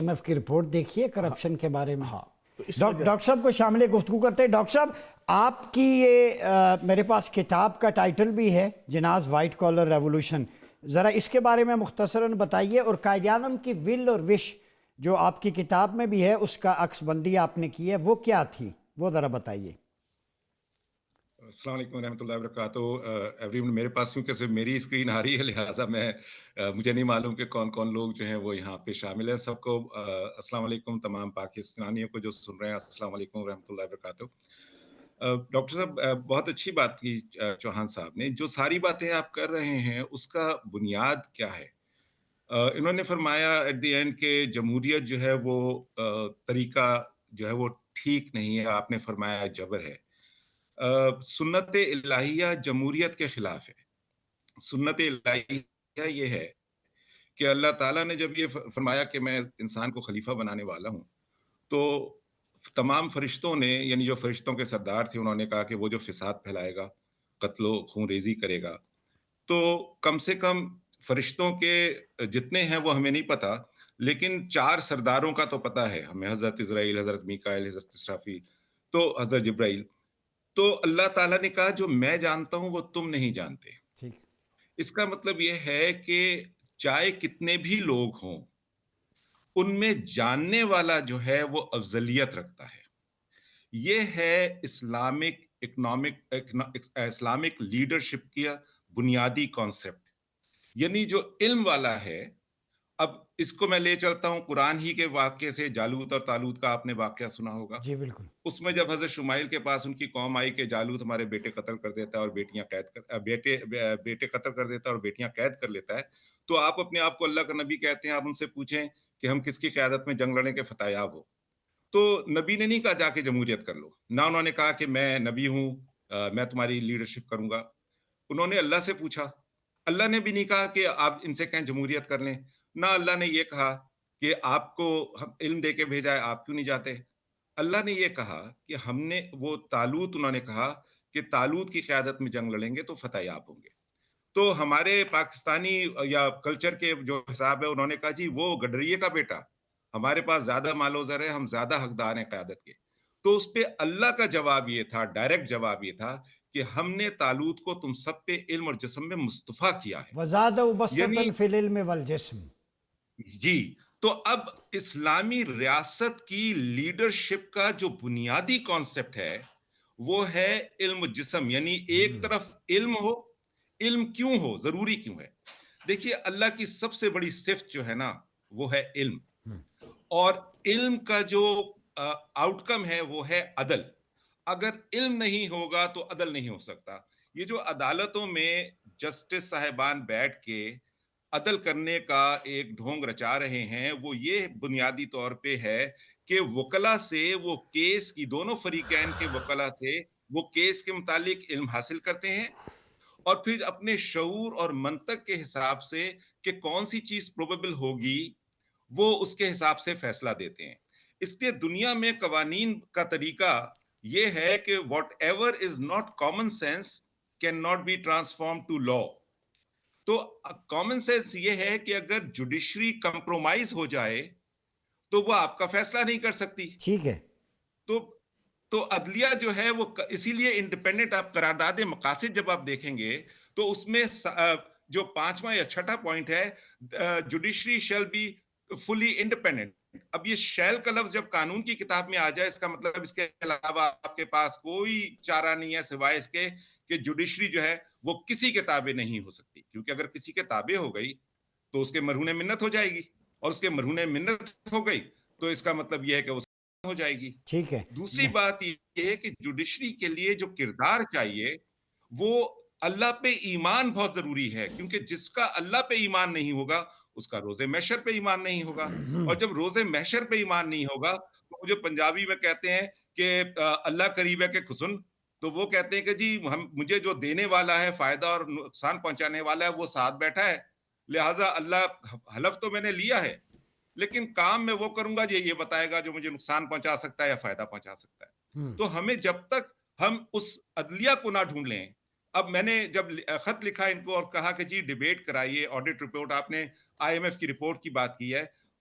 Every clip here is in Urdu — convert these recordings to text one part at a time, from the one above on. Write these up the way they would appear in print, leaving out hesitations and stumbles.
IMF کی رپورٹ دیکھیے کرپشن کے بارے میں. ہاں تو اس ڈاکٹر صاحب کو شامل گفتگو کرتے ہیں. ڈاکٹر صاحب آپ کی یہ میرے پاس کتاب کا ٹائٹل بھی ہے جناز وائٹ کالر ریولوشن, ذرا اس کے بارے میں مختصراً بتائیے, اور قائد اعظم کی ول اور وش جو آپ کی کتاب میں بھی ہے اس کا عکس بندی آپ نے کی ہے, وہ کیا تھی, وہ ذرا بتائیے. السلام علیکم ورحمۃ اللہ وبرکاتہ. ایوری میرے پاس کیونکہ صرف میری اسکرین آ رہی ہے, لہٰذا مجھے نہیں معلوم کہ کون کون لوگ جو ہیں وہ یہاں پہ شامل ہیں. سب کو السلام علیکم, تمام پاکستانیوں کو جو سن رہے ہیں السلام علیکم ورحمۃ اللہ وبرکاتہ. ڈاکٹر صاحب بہت اچھی بات کی چوہان صاحب نے. جو ساری باتیں آپ کر رہے ہیں اس کا بنیاد کیا ہے؟ انہوں نے فرمایا ایٹ دی اینڈ کہ جمہوریت جو ہے وہ طریقہ جو ہے وہ ٹھیک نہیں ہے. آپ نے فرمایا جبر ہے. سنت الہیہ جمہوریت کے خلاف ہے. سنت الہیہ یہ ہے کہ اللہ تعالیٰ نے جب یہ فرمایا کہ میں انسان کو خلیفہ بنانے والا ہوں, تو تمام فرشتوں نے, یعنی جو فرشتوں کے سردار تھے, انہوں نے کہا کہ وہ جو فساد پھیلائے گا, قتل و خون ریزی کرے گا, تو کم سے کم فرشتوں کے جتنے ہیں وہ ہمیں نہیں پتا, لیکن 4 سرداروں کا تو پتا ہے ہمیں, حضرت اسرائیل, حضرت میکائیل, حضرت اسرافیل, تو حضرت جبرائیل. تو اللہ تعالیٰ نے کہا جو میں جانتا ہوں وہ تم نہیں جانتے. اس کا مطلب یہ ہے کہ چاہے کتنے بھی لوگ ہوں, ان میں جاننے والا جو ہے وہ افضلیت رکھتا ہے. یہ ہے اسلامک لیڈرشپ کی بنیادی کانسیپٹ. یعنی جو علم والا ہے, اب اس کو میں لے چلتا ہوں قرآن ہی کے واقعے سے. جالوت اور طالوت کا آپ نے واقعہ سنا ہوگا. جی بالکل. اس میں جب حضرت شمائل کے پاس ان کی قوم آئی کہ جالوت ہمارے بیٹے قتل کر دیتا ہے اور بیٹے قتل کر دیتا ہے اور بیٹیاں قید کر لیتا ہے, تو آپ اپنے آپ کو اللہ کا نبی کہتے ہیں, آپ ان سے پوچھیں کہ ہم کس کی قیادت میں جنگ لڑنے کے فتح یاب ہو. تو نبی نے نہیں کہا جا کے جمہوریت کر لو, نہ انہوں نے کہا کہ میں نبی ہوں, میں تمہاری لیڈرشپ کروں گا. انہوں نے اللہ سے پوچھا. اللہ نے بھی نہیں کہا کہ آپ ان سے کہیں جمہوریت کر لیں, نہ اللہ نے یہ کہا کہ آپ کو ہم علم دے کے بھیجا ہے, آپ کیوں نہیں جاتے. اللہ نے یہ کہا کہ ہم نے وہ طالوت, انہوں نے کہا کہ طالوت کی قیادت میں جنگ لڑیں گے تو فتح یاب ہوں گے. تو ہمارے پاکستانی یا کلچر کے جو حساب ہے, انہوں نے کہا جی وہ گڈریے کا بیٹا, ہمارے پاس زیادہ مال و زر ہے, ہم زیادہ حقدار ہیں قیادت کے. تو اس پہ اللہ کا جواب یہ تھا, ڈائریکٹ جواب یہ تھا کہ ہم نے طالوت کو تم سب پہ علم اور جسم میں مصطفیٰ کیا ہے. وزادہ بسطاً فی العلم والجسم. جی, تو اب اسلامی ریاست کی لیڈرشپ کا جو بنیادی کانسیپٹ ہے وہ ہے علم و جسم. یعنی ایک طرف علم ہو. علم کیوں ہو, ضروری کیوں ہے؟ دیکھیے اللہ کی سب سے بڑی صفت جو ہے نا وہ ہے علم, اور علم کا جو آؤٹ کم ہے وہ ہے عدل. اگر علم نہیں ہوگا تو عدل نہیں ہو سکتا. یہ جو عدالتوں میں جسٹس صاحبان بیٹھ کے عدل کرنے کا ایک ڈھونگ رچا رہے ہیں, وہ یہ بنیادی طور پہ ہے کہ وکلا سے وہ کیس کی, دونوں فریقین کے وکلا سے وہ کیس کے متعلق علم حاصل کرتے ہیں, اور پھر اپنے شعور اور منطق کے حساب سے کہ کون سی چیز پروبیبل ہوگی وہ اس کے حساب سے فیصلہ دیتے ہیں. اس لیے دنیا میں قوانین کا طریقہ یہ ہے کہ whatever is not common sense can not be transform to law. تو کامن سینس یہ ہے کہ اگر جوڈیشری کمپرومائز ہو جائے تو وہ آپ کا فیصلہ نہیں کر سکتی. ٹھیک ہے. تو عدلیہ جو ہے وہ اسی لیے انڈیپینڈنٹ. آپ قرارداد مقاصد جب آپ دیکھیں گے تو اس میں جو 5واں یا 6واں پوائنٹ ہے, judiciary shall be fully independent. اب یہ شیل کا لفظ جب قانون کی کتاب میں آ جائے, اس کا مطلب اس کے علاوہ آپ کے پاس کوئی چارہ نہیں ہے سوائے اس کے کہ جوڈیشری جو ہے وہ کسی کے تابع نہیں ہو سکتی, کیونکہ اگر کسی کے تابع ہو گئی تو اس کے مرہون منت ہو جائے گی, اور اس کے مرہون منت ہو گئی تو اس کا مطلب یہ ہے کہ ہو جائے گی. ٹھیک ہے. دوسری بات یہ ہے کہ جوڈیشری کے لیے جو کردار چاہیے وہ اللہ پہ ایمان بہت ضروری ہے, کیونکہ جس کا اللہ پہ ایمان نہیں ہوگا اس کا روز محشر پہ ایمان نہیں ہوگا. اور جب روز محشر پہ ایمان نہیں ہوگا تو جو پنجابی میں کہتے ہیں کہ اللہ قریب ہے کہ خسن, تو وہ کہتے ہیں کہ جی مجھے جو دینے والا ہے, فائدہ اور نقصان پہنچانے والا ہے, وہ ساتھ بیٹھا ہے, لہٰذا اللہ حلف تو میں نے لیا ہے لیکن کام میں وہ کروں گا یہ بتائے گا جو مجھے نقصان پہنچا سکتا ہے یا فائدہ پہنچا سکتا ہے. تو ہمیں جب تک ہم اس عدلیہ کو نہ ڈھونڈ لیں. اب میں نے جب خط لکھا ان کو اور کہا کہ جی ڈیبیٹ کرائیے, آڈٹ رپورٹ, آپ نے IMF کی رپورٹ کی بات کی ہے,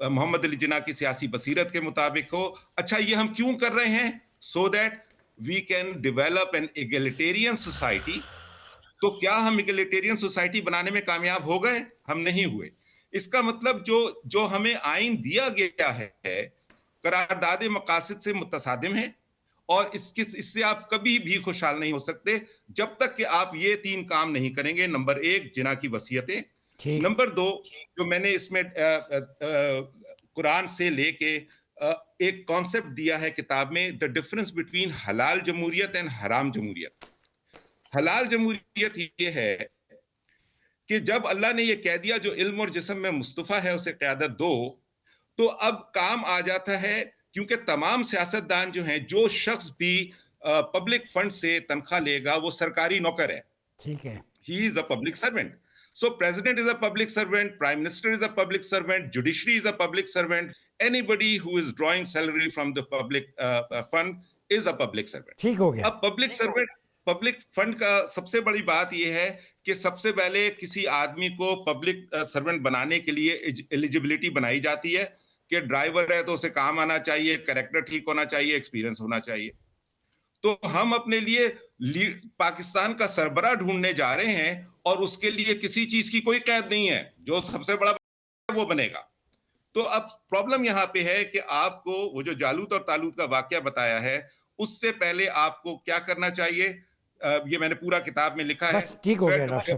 محمد علی جناح کی سیاسی بصیرت کے مطابق ہو. اچھا یہ ہم کیوں کر رہے ہیں؟ So that we can develop an egalitarian society. تو کیا ہم ایگلیٹیرین سوسائٹی بنانے میں کامیاب ہو گئے؟ ہم نہیں ہوئے. اس کا مطلب جو ہمیں آئین دیا گیا ہے قرارداد مقاصد سے متصادم ہے، اور اس سے آپ کبھی بھی خوشحال نہیں ہو سکتے جب تک کہ آپ یہ 3 کام نہیں کریں گے. نمبر 1 جناح کی وصیتیں، نمبر 2 جو میں نے اس میں قرآن سے لے کے ایک کانسیپٹ دیا ہے کتاب میں، the difference between حلال جمہوریت and حرام جمہوریت. حلال جمہوریت یہ ہے کہ جب اللہ نے یہ کہہ دیا جو علم اور جسم میں مصطفیٰ ہے اسے قیادت دو، تو اب کام آ جاتا ہے، کیونکہ تمام سیاستدان جو ہیں، جو شخص بھی پبلک فنڈ سے تنخواہ لے گا وہ سرکاری نوکر ہے. ٹھیک ہے. He is a public servant. So president is a public servant, prime minister is a public servant, judiciary is a public servant. Anybody who is drawing salary from the public fund is a public servant. ٹھیک ہو گیا. اب پبلک فنڈ کا سب سے بڑی بات یہ ہے کہ سب سے پہلے کسی آدمی کو پبلک سرونٹ بنانے کے لیے ایلیجبلٹی بنائی جاتی ہے کہ ڈرائیور ہے تو اسے کام آنا چاہیے، کریکٹر ٹھیک ہونا چاہیے، ایکسپیرینس ہونا چاہیے. تو ہم اپنے لیے پاکستان کا سربراہ ڈھونڈنے جا رہے ہیں اور اس کے لیے کسی چیز کی کوئی قید نہیں ہے، جو سب سے بڑا وہ بنے گا. تو اب پرابلم یہاں پہ ہے کہ آپ کو وہ جو جالوت اور تالوت کا واقعہ بتایا ہے، اس سے پہلے آپ کو کیا کرنا چاہیے، یہ میں نے پورا کتاب میں لکھا ہے.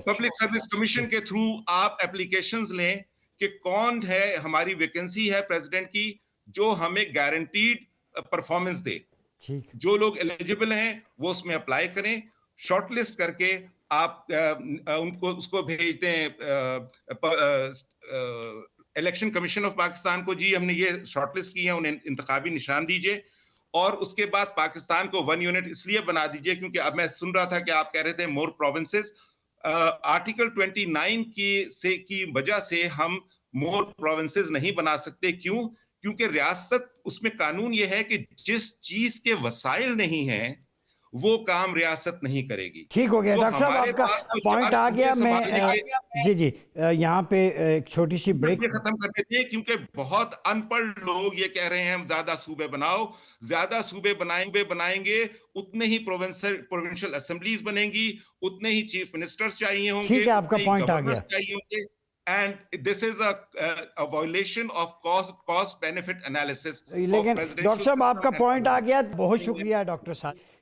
پبلک سروس کمیشن کے تھرو آپ اپلیکیشنز لیں کہ کون ہے ہماری ویکنسی ہے پریزیڈنٹ کی جو ہمیں گارنٹیڈ پرفارمنس دے. جو لوگ ایلیجبل ہیں وہ اس میں اپلائی کریں، شارٹ لسٹ کر کے آپ ان کو اس کو بھیج دیں الیکشن کمیشن آف پاکستان کو. جی ہم نے یہ شارٹ لسٹ کی ہے، انہیں انتخابی نشان دیجئے، اور اس کے بعد پاکستان کو 1 یونٹ اس لیے بنا دیجئے کیونکہ اب میں سن رہا تھا کہ آپ کہہ رہے تھے مور پروونسز. آرٹیکل 29 کی وجہ سے ہم مور پروونسز نہیں بنا سکتے. کیوں؟ کیونکہ ریاست اس میں قانون یہ ہے کہ جس چیز کے وسائل نہیں ہیں وہ کام ریاست نہیں کرے گی. ٹھیک ہو گیا ڈاکٹر صاحب، آپ کا پوائنٹ آ گیا. میں جی یہاں پہ ایک چھوٹی سی بریک ختم کر دیتے ہیں کیونکہ بہت ان پڑھ لوگ یہ کہہ رہے ہیں ہم زیادہ صوبے بناؤ. زیادہ صوبے بنائیں گے اتنے ہی پروونشل اسمبلیز بنیں گی، اتنے ہی چیف منسٹرز چاہیے ہوں گے. ٹھیک ہے، آپ کا پوائنٹ آ گیا. And this is a violation of cost benefit analysis. لیکن ڈاکٹر صاحب آپ کا پوائنٹ آ گیا. بہت شکریہ ڈاکٹر صاحب.